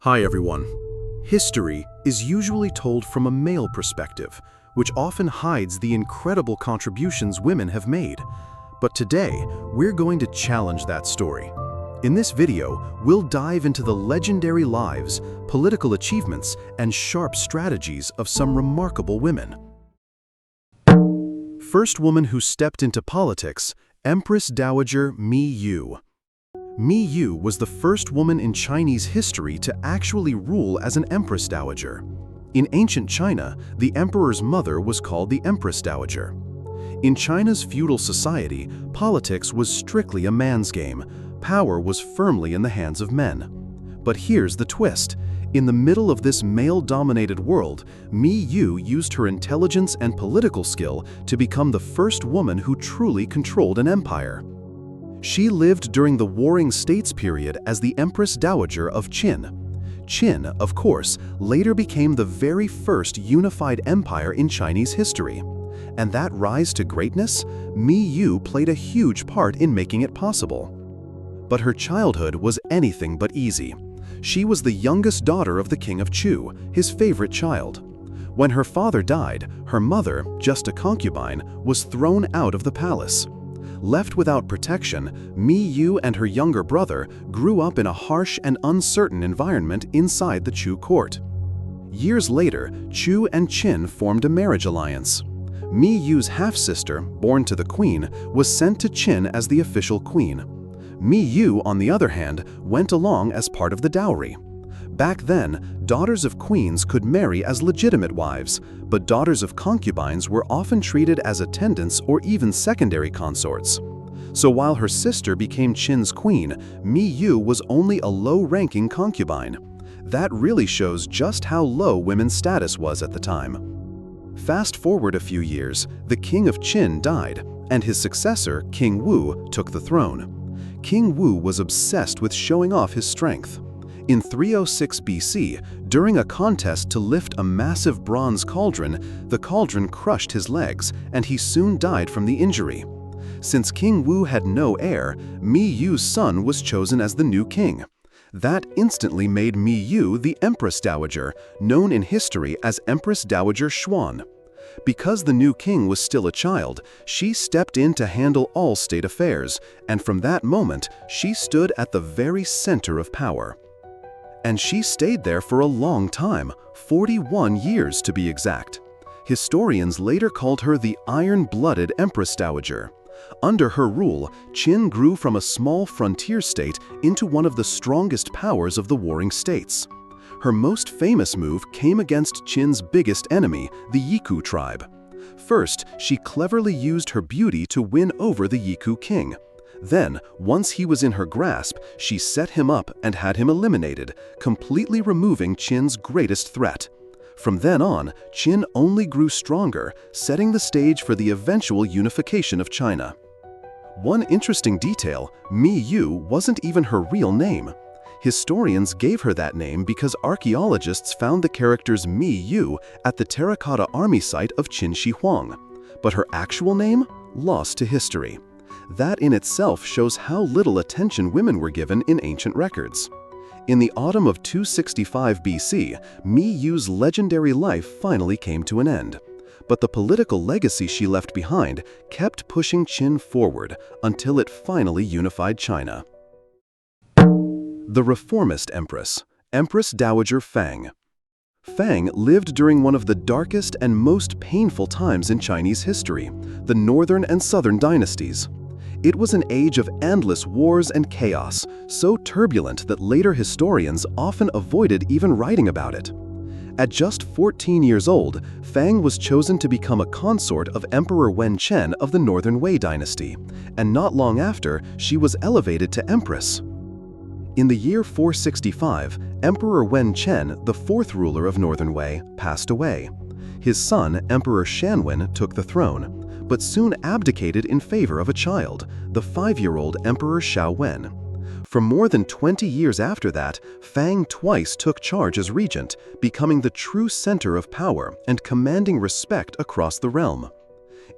Hi everyone. History is usually told from a male perspective, which often hides the incredible contributions women have made. But today, we're going to challenge that story. In this video, we'll dive into the legendary lives, political achievements, and sharp strategies of some remarkable women. First woman who stepped into politics, Empress Dowager Miu. Miu was the first woman in Chinese history to actually rule as an Empress Dowager. In ancient China, the emperor's mother was called the Empress Dowager. In China's feudal society, politics was strictly a man's game. Power was firmly in the hands of men. But here's the twist. In the middle of this male-dominated world, Miu used her intelligence and political skill to become the first woman who truly controlled an empire. She lived during the Warring States period as the Empress Dowager of Qin. Qin, of course, later became the very first unified empire in Chinese history. And that rise to greatness, Miu played a huge part in making it possible. But her childhood was anything but easy. She was the youngest daughter of the King of Chu, his favorite child. When her father died, her mother, just a concubine, was thrown out of the palace. Left without protection, Miu and her younger brother grew up in a harsh and uncertain environment inside the Chu court. Years later, Chu and Qin formed a marriage alliance. Miu's half-sister, born to the queen, was sent to Qin as the official queen. Miu, on the other hand, went along as part of the dowry. Back then, daughters of queens could marry as legitimate wives, but daughters of concubines were often treated as attendants or even secondary consorts. So while her sister became Qin's queen, Miu was only a low-ranking concubine. That really shows just how low women's status was at the time. Fast forward a few years, the king of Qin died, and his successor, King Wu, took the throne. King Wu was obsessed with showing off his strength. In 306 BC, during a contest to lift a massive bronze cauldron, the cauldron crushed his legs, and he soon died from the injury. Since King Wu had no heir, Miu's son was chosen as the new king. That instantly made Miu the Empress Dowager, known in history as Empress Dowager Xuan. Because the new king was still a child, she stepped in to handle all state affairs, and from that moment, she stood at the very center of power. And she stayed there for a long time, 41 years to be exact. Historians later called her the iron-blooded Empress Dowager. Under her rule, Qin grew from a small frontier state into one of the strongest powers of the Warring States. Her most famous move came against Qin's biggest enemy, the Yiku tribe. First, she cleverly used her beauty to win over the Yiku king. Then, once he was in her grasp, she set him up and had him eliminated, completely removing Qin's greatest threat. From then on, Qin only grew stronger, setting the stage for the eventual unification of China. One interesting detail, Miu wasn't even her real name. Historians gave her that name because archaeologists found the characters Miu at the terracotta army site of Qin Shi Huang. But her actual name? Lost to history. That in itself shows how little attention women were given in ancient records. In the autumn of 265 BC, Miu's legendary life finally came to an end. But the political legacy she left behind kept pushing Qin forward until it finally unified China. The reformist empress, Empress Dowager Fang. Fang lived during one of the darkest and most painful times in Chinese history, the northern and southern dynasties. It was an age of endless wars and chaos, so turbulent that later historians often avoided even writing about it. At just 14 years old, Fang was chosen to become a consort of Emperor Wen Chen of the Northern Wei dynasty, and not long after, she was elevated to empress. In the year 465, Emperor Wen Chen, the fourth ruler of Northern Wei, passed away. His son, Emperor Shanwen, took the throne, but soon abdicated in favor of a child, the 5-year-old Emperor Xiaowen. For more than 20 years after that, Fang twice took charge as regent, becoming the true center of power and commanding respect across the realm.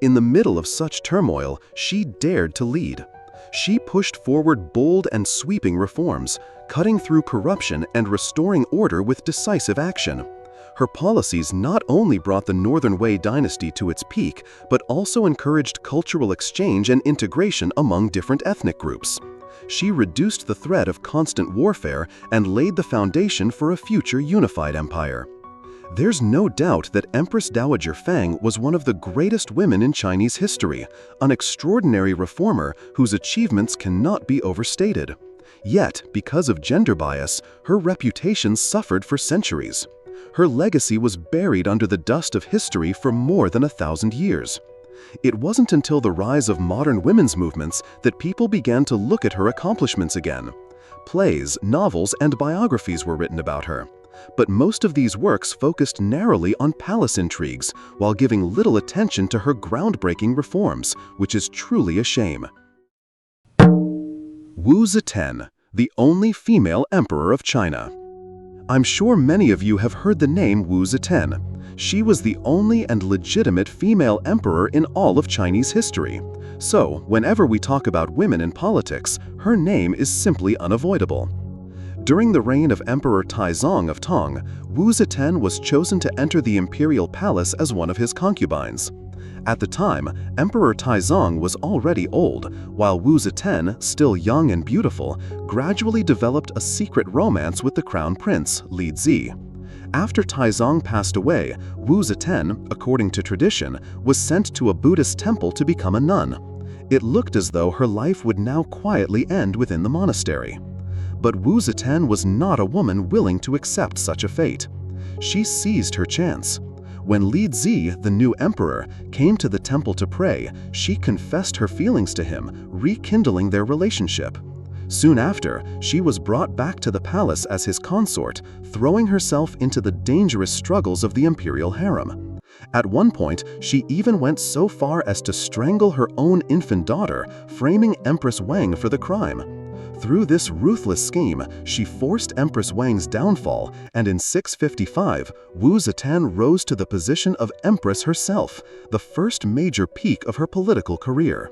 In the middle of such turmoil, she dared to lead. She pushed forward bold and sweeping reforms, cutting through corruption and restoring order with decisive action. Her policies not only brought the Northern Wei dynasty to its peak, but also encouraged cultural exchange and integration among different ethnic groups. She reduced the threat of constant warfare and laid the foundation for a future unified empire. There's no doubt that Empress Dowager Fang was one of the greatest women in Chinese history, an extraordinary reformer whose achievements cannot be overstated. Yet, because of gender bias, her reputation suffered for centuries. Her legacy was buried under the dust of history for more than 1,000 years. It wasn't until the rise of modern women's movements that people began to look at her accomplishments again. Plays, novels, and biographies were written about her. But most of these works focused narrowly on palace intrigues, while giving little attention to her groundbreaking reforms, which is truly a shame. Wu Zetian, the only female emperor of China. I'm sure many of you have heard the name Wu Zetian. She was the only and legitimate female emperor in all of Chinese history. So, whenever we talk about women in politics, her name is simply unavoidable. During the reign of Emperor Taizong of Tang, Wu Zetian was chosen to enter the imperial palace as one of his concubines. At the time, Emperor Taizong was already old, while Wu Zetian, still young and beautiful, gradually developed a secret romance with the crown prince, Li Zi. After Taizong passed away, Wu Zetian, according to tradition, was sent to a Buddhist temple to become a nun. It looked as though her life would now quietly end within the monastery. But Wu Zetian was not a woman willing to accept such a fate. She seized her chance. When Li Zi, the new emperor, came to the temple to pray, she confessed her feelings to him, rekindling their relationship. Soon after, she was brought back to the palace as his consort, throwing herself into the dangerous struggles of the imperial harem. At one point, she even went so far as to strangle her own infant daughter, framing Empress Wang for the crime. Through this ruthless scheme, she forced Empress Wang's downfall, and in 655, Wu Zetian rose to the position of empress herself, the first major peak of her political career.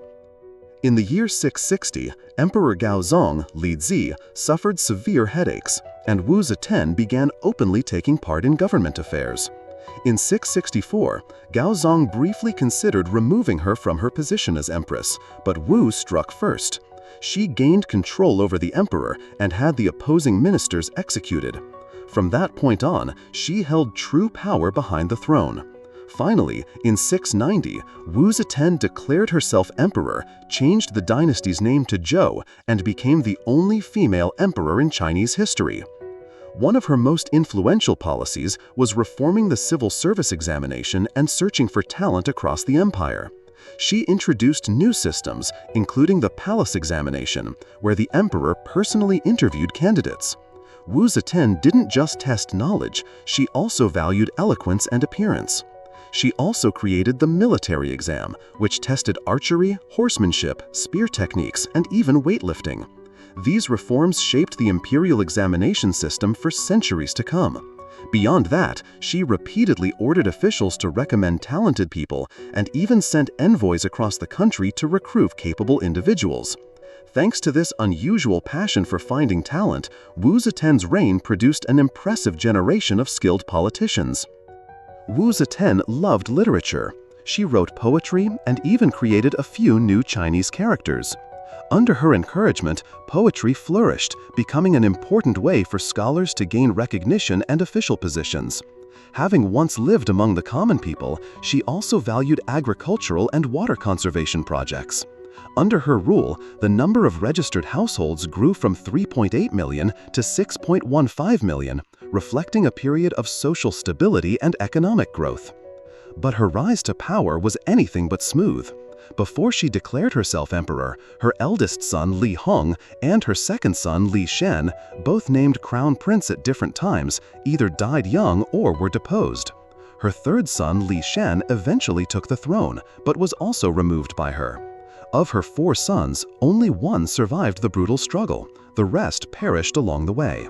In the year 660, Emperor Gaozong, Li Zi, suffered severe headaches, and Wu Zetian began openly taking part in government affairs. In 664, Gaozong briefly considered removing her from her position as empress, but Wu struck first. She gained control over the emperor and had the opposing ministers executed. From that point on, she held true power behind the throne. Finally, in 690, Wu Zetian declared herself emperor, changed the dynasty's name to Zhou, and became the only female emperor in Chinese history. One of her most influential policies was reforming the civil service examination and searching for talent across the empire. She introduced new systems, including the palace examination, where the emperor personally interviewed candidates. Wu Zetian didn't just test knowledge, she also valued eloquence and appearance. She also created the military exam, which tested archery, horsemanship, spear techniques, and even weightlifting. These reforms shaped the imperial examination system for centuries to come. Beyond that, she repeatedly ordered officials to recommend talented people and even sent envoys across the country to recruit capable individuals. Thanks to this unusual passion for finding talent, Wu Zetian's reign produced an impressive generation of skilled politicians. Wu Zetian loved literature. She wrote poetry and even created a few new Chinese characters. Under her encouragement, poetry flourished, becoming an important way for scholars to gain recognition and official positions. Having once lived among the common people, she also valued agricultural and water conservation projects. Under her rule, the number of registered households grew from 3.8 million to 6.15 million, reflecting a period of social stability and economic growth. But her rise to power was anything but smooth. Before she declared herself emperor, her eldest son Li Hong and her second son Li Shen, both named crown prince at different times, either died young or were deposed. Her third son Li Shen eventually took the throne, but was also removed by her. Of her 4 sons, only one survived the brutal struggle. The rest perished along the way.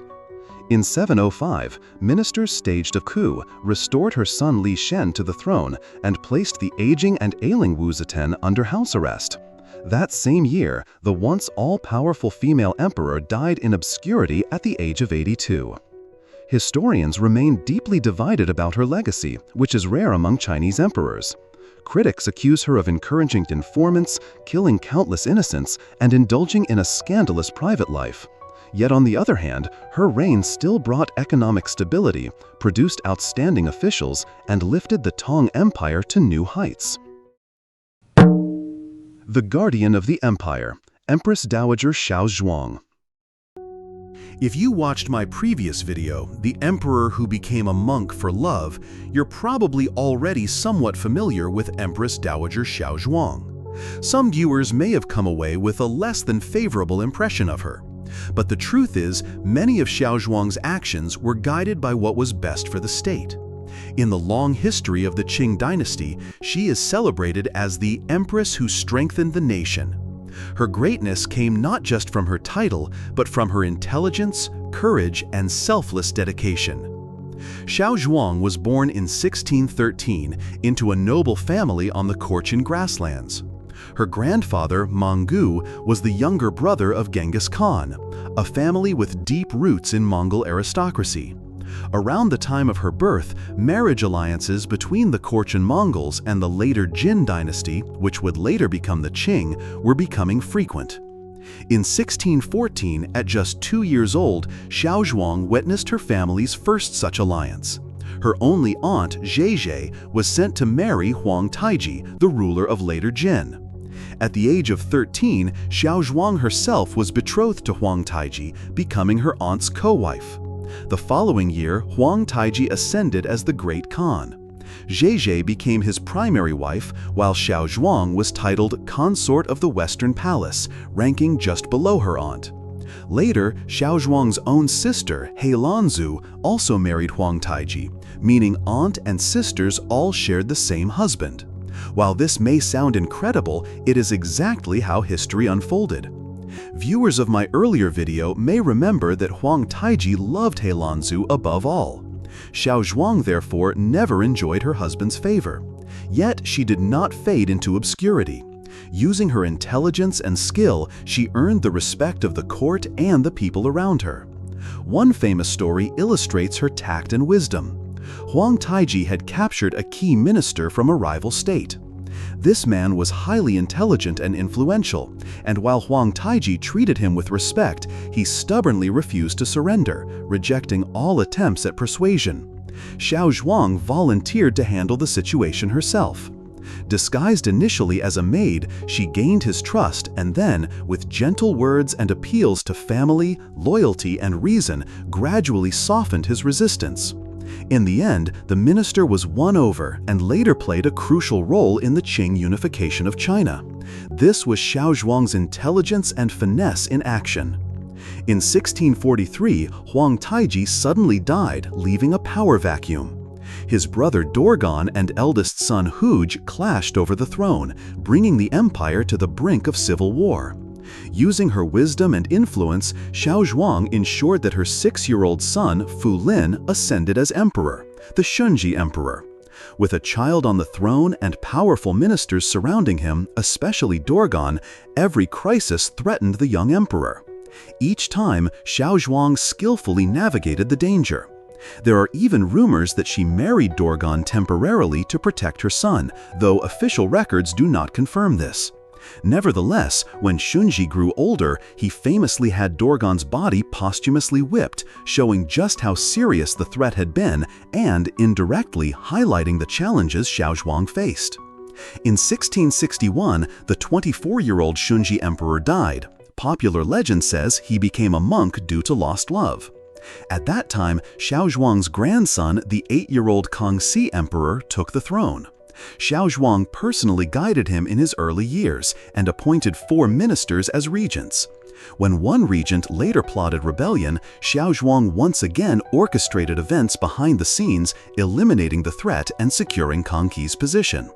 In 705, ministers staged a coup, restored her son Li Shen to the throne, and placed the aging and ailing Wu Zetian under house arrest. That same year, the once all-powerful female emperor died in obscurity at the age of 82. Historians remain deeply divided about her legacy, which is rare among Chinese emperors. Critics accuse her of encouraging informants, killing countless innocents, and indulging in a scandalous private life. Yet on the other hand, her reign still brought economic stability, produced outstanding officials, and lifted the Tang Empire to new heights. The Guardian of the Empire, Empress Dowager Xiaozhuang. If you watched my previous video, The Emperor Who Became a Monk for Love, you're probably already somewhat familiar with Empress Dowager Xiaozhuang. Some viewers may have come away with a less than favorable impression of her. But the truth is, many of Xiaozhuang's actions were guided by what was best for the state. In the long history of the Qing dynasty, she is celebrated as the Empress who strengthened the nation. Her greatness came not just from her title, but from her intelligence, courage, and selfless dedication. Xiaozhuang was born in 1613 into a noble family on the Cochin grasslands. Her grandfather, Monggu, was the younger brother of Genghis Khan, a family with deep roots in Mongol aristocracy. Around the time of her birth, marriage alliances between the Cochin Mongols and the later Jin dynasty, which would later become the Qing, were becoming frequent. In 1614, at just 2 years old, Xiaozhuang witnessed her family's first such alliance. Her only aunt, Zheizhe, was sent to marry Huang Taiji, the ruler of later Jin. At the age of 13, Xiaozhuang herself was betrothed to Huang Taiji, becoming her aunt's co-wife. The following year, Huang Taiji ascended as the Great Khan. Zheizhe became his primary wife, while Xiaozhuang was titled Consort of the Western Palace, ranking just below her aunt. Later, Xiaozhuang's own sister, Heilanzu, also married Huang Taiji, meaning aunt and sisters all shared the same husband. While this may sound incredible, it is exactly how history unfolded. Viewers of my earlier video may remember that Huang Taiji loved Heilanzu above all. Xiaozhuang therefore never enjoyed her husband's favor. Yet she did not fade into obscurity. Using her intelligence and skill, she earned the respect of the court and the people around her. One famous story illustrates her tact and wisdom. Huang Taiji had captured a key minister from a rival state. This man was highly intelligent and influential, and while Huang Taiji treated him with respect, he stubbornly refused to surrender, rejecting all attempts at persuasion. Xiaozhuang volunteered to handle the situation herself. Disguised initially as a maid, she gained his trust and then, with gentle words and appeals to family, loyalty, and reason, gradually softened his resistance. In the end, the minister was won over and later played a crucial role in the Qing unification of China. This was Xiaozhuang's intelligence and finesse in action. In 1643, Huang Taiji suddenly died, leaving a power vacuum. His brother Dorgan and eldest son Huj clashed over the throne, bringing the empire to the brink of civil war. Using her wisdom and influence, Xiaozhuang ensured that her 6-year-old son, Fu Lin, ascended as emperor, the Shunji emperor. With a child on the throne and powerful ministers surrounding him, especially Dorgan, every crisis threatened the young emperor. Each time, Xiaozhuang skillfully navigated the danger. There are even rumors that she married Dorgan temporarily to protect her son, though official records do not confirm this. Nevertheless, when Shunji grew older, he famously had Dorgan's body posthumously whipped, showing just how serious the threat had been and indirectly highlighting the challenges Xiaozhuang faced. In 1661, the 24-year-old Shunji emperor died. Popular legend says he became a monk due to lost love. At that time, Xiaozhuang's grandson, the 8-year-old Kangxi emperor, took the throne. Xiaozhuang personally guided him in his early years and appointed 4 ministers as regents. When one regent later plotted rebellion, Xiaozhuang once again orchestrated events behind the scenes, eliminating the threat and securing Kangxi's position.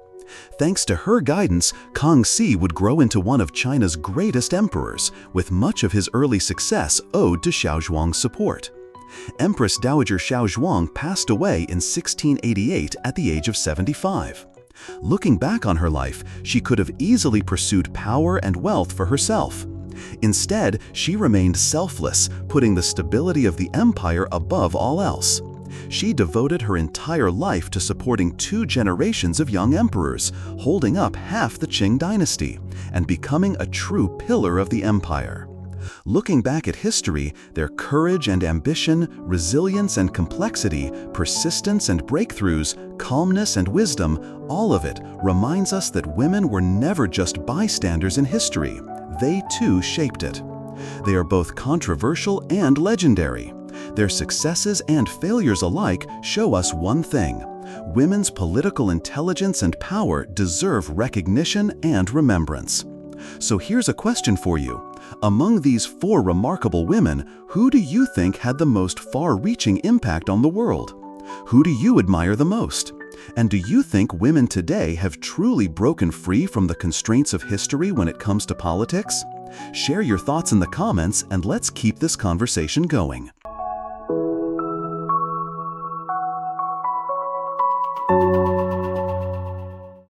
Thanks to her guidance, Kangxi would grow into one of China's greatest emperors, with much of his early success owed to Xiaozhuang's support. Empress Dowager Xiaozhuang passed away in 1688 at the age of 75. Looking back on her life, she could have easily pursued power and wealth for herself. Instead, she remained selfless, putting the stability of the empire above all else. She devoted her entire life to supporting 2 generations of young emperors, holding up half the Qing dynasty, and becoming a true pillar of the empire. Looking back at history, their courage and ambition, resilience and complexity, persistence and breakthroughs, calmness and wisdom, all of it reminds us that women were never just bystanders in history. They too shaped it. They are both controversial and legendary. Their successes and failures alike show us one thing: women's political intelligence and power deserve recognition and remembrance. So here's a question for you. Among these 4 remarkable women, who do you think had the most far-reaching impact on the world? Who do you admire the most? And do you think women today have truly broken free from the constraints of history when it comes to politics? Share your thoughts in the comments and let's keep this conversation going.